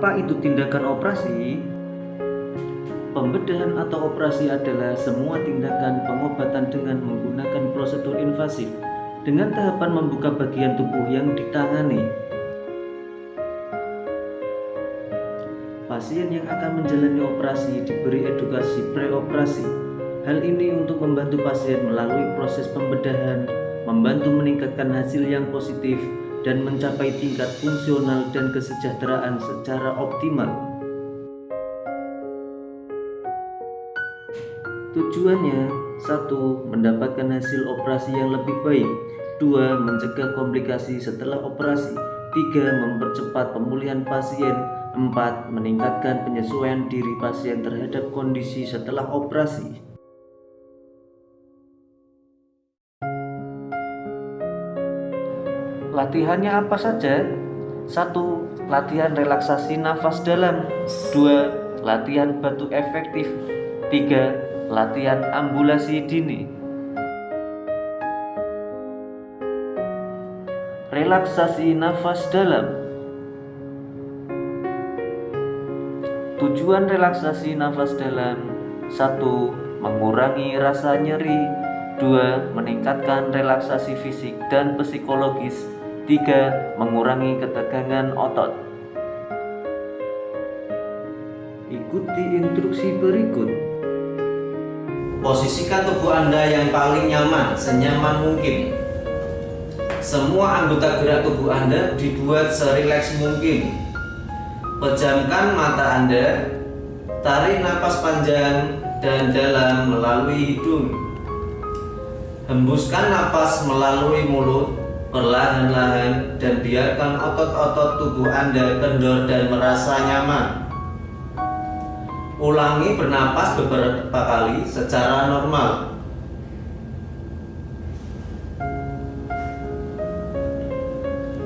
Apa itu tindakan operasi? Pembedahan atau operasi adalah semua tindakan pengobatan dengan menggunakan prosedur invasif dengan tahapan membuka bagian tubuh yang ditangani. Pasien yang akan menjalani operasi diberi edukasi preoperasi. Hal ini untuk membantu pasien melalui proses pembedahan, membantu meningkatkan hasil yang positif, dan mencapai tingkat fungsional dan kesejahteraan secara optimal. Tujuannya, 1. Mendapatkan hasil operasi yang lebih baik. 2. Mencegah komplikasi setelah operasi. 3. Mempercepat pemulihan pasien. 4. Meningkatkan penyesuaian diri pasien terhadap kondisi setelah operasi. Latihannya apa saja? 1. Latihan relaksasi nafas dalam. 2. Latihan batuk efektif. 3. Latihan ambulasi dini. Relaksasi nafas dalam. Tujuan relaksasi nafas dalam: 1. Mengurangi rasa nyeri. 2. Meningkatkan relaksasi fisik dan psikologis. 3. Mengurangi ketegangan otot. Ikuti instruksi berikut. Posisikan tubuh Anda yang paling nyaman, senyaman mungkin. Semua anggota gerak tubuh Anda dibuat serileks mungkin. Pejamkan mata Anda, tarik napas panjang dan dalam melalui hidung. Hembuskan napas melalui mulut perlahan-lahan dan biarkan otot-otot tubuh Anda kendor dan merasa nyaman. Ulangi bernapas beberapa kali secara normal.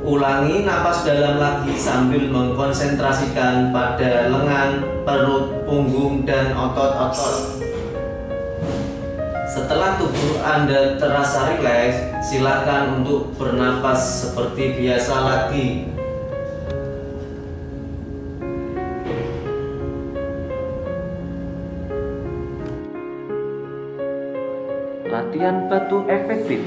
Ulangi napas dalam lagi sambil mengkonsentrasikan pada lengan, perut, punggung, dan otot-otot. Setelah tubuh Anda terasa rileks, silakan untuk bernapas seperti biasa lagi. Latihan batuk efektif.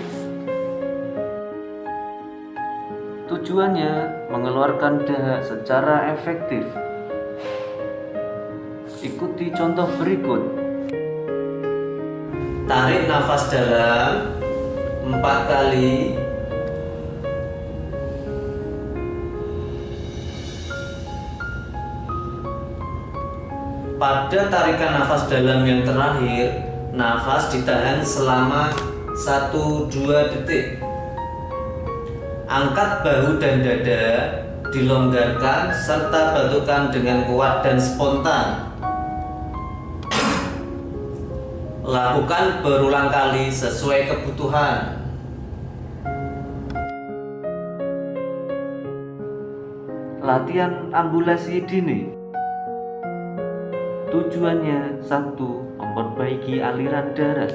Tujuannya mengeluarkan dahak secara efektif. Ikuti contoh berikut. Tarik nafas dalam 4 kali. Pada tarikan nafas dalam yang terakhir, nafas ditahan selama 1-2 detik. Angkat bahu dan dada, dilonggarkan serta batukan dengan kuat dan spontan. Lakukan berulang kali sesuai kebutuhan. Latihan ambulasi dini. Tujuannya: 1. Memperbaiki aliran darah.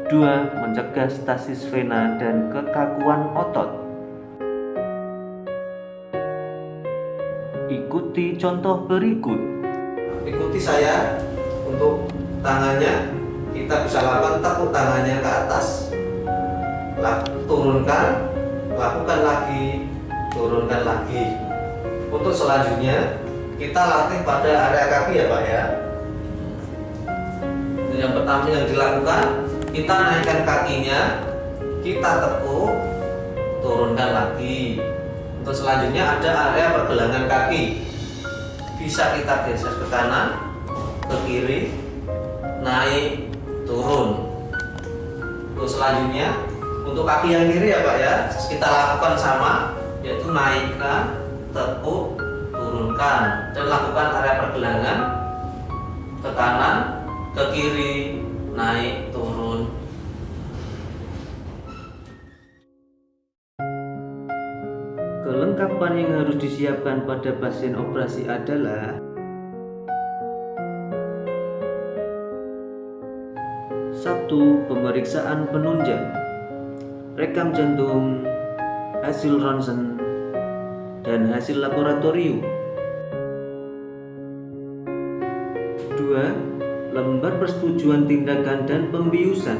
2. Mencegah stasis vena dan kekakuan otot. Ikuti contoh berikut. Ikuti saya untuk tangannya. Kita bisa lakukan tepuk tangannya ke atas, turunkan, lakukan lagi, turunkan lagi. Untuk selanjutnya kita latih pada area kaki ya Pak ya. Yang pertama yang dilakukan, kita naikkan kakinya, kita tepuk, turunkan lagi. Untuk selanjutnya ada area pergelangan kaki, bisa kita geser ke kanan, ke kiri, naik, turun. Untuk selanjutnya, untuk kaki yang kiri ya Pak ya, kita lakukan sama, yaitu naikkan, tepuk, turunkan, dan lakukan area pergelangan ke kanan, ke kiri, naik, turun. Kelengkapan yang harus disiapkan pada pasien operasi adalah: 1. Pemeriksaan penunjang, rekam jantung, hasil ronsen, dan hasil laboratorium. 2. Lembar persetujuan tindakan dan pembiusan.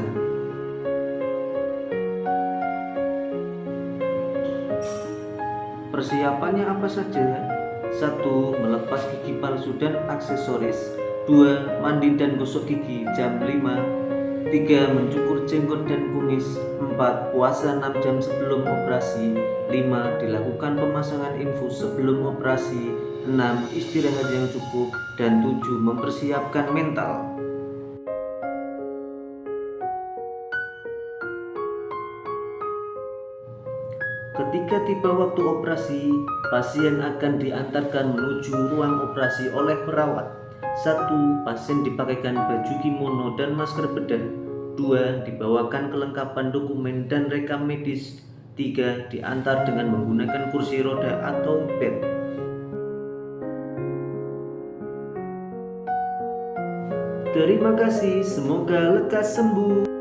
Persiapannya apa saja? 1. Melepas gigi palsu dan aksesoris. 2. Mandi dan gosok gigi jam 5. 3. Mencukur jenggot dan kumis. 4. Puasa 6 jam sebelum operasi. 5. Dilakukan pemasangan infus sebelum operasi. 6. Istirahat yang cukup. Dan 7. Mempersiapkan mental. Ketika tiba waktu operasi, pasien akan diantarkan menuju ruang operasi oleh perawat. 1. Pasien dipakaikan baju kimono dan masker bedah. 2. Dibawakan kelengkapan dokumen dan rekam medis. 3. Diantar dengan menggunakan kursi roda atau bed. Terima kasih, semoga lekas sembuh.